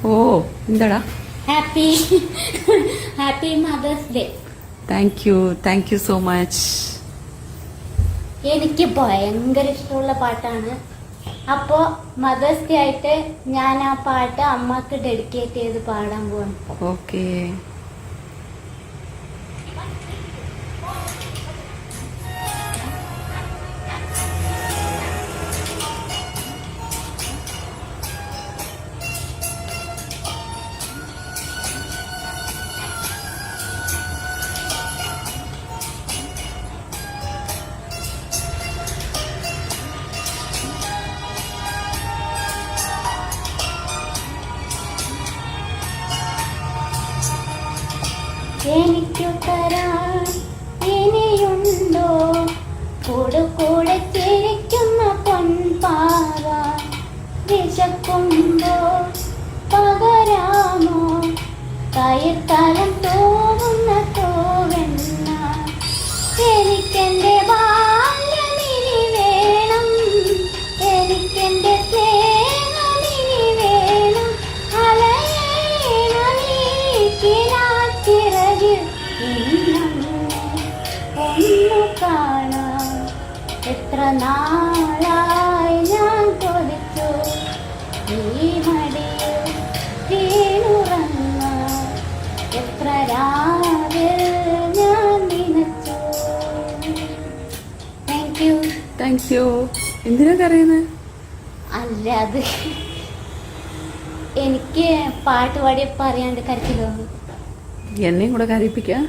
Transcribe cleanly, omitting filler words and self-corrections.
ഓ എന്താടാ? Happy happy mother's day. Thank you so much. എനിക്ക് ഭയങ്കര ഇഷ്ടമുള്ള പാട്ടാണ്. അപ്പോൾ മദേഴ്സ് ഡേ ആയിട്ട് ഞാൻ ആ പാട്ട് അമ്മക്ക് ഡെഡിക്കേറ്റ് ചെയ്ത് പാടാൻ പോവാണ്. ഓക്കേ. എനിക്കു തരാൻ ഇനിയുണ്ടോ കൂടെ കൂടെ ചിരിക്കുന്ന പൊൻപാവ? വിശക്കുമ്പോ പകരാമോ കയത്തലം തോന്നുന്ന തോവെണ്ണ? എനിക്കെന്റെ ബാല്യമിനി വേണം, എനിക്കെന്റെ സ്നേഹമിനി വേണം. ഒന്നു കാണാം, എത്ര നാളായി ഞാൻ കൊതിച്ചു ഈ മടിയിൽ വീണുറങ്ങാൻ. എത്ര രാവിൽ ഞാൻ നനച്ചു. Thank you. എന്തിനാ കരയുന്നത്? അല്ല, അത് എനിക്ക് പാട്ട് പാടി പറയാണ്ട് കരച്ചിൽ തോന്നി. എന്നെയും കൂടെ കരയിപ്പിക്കാം.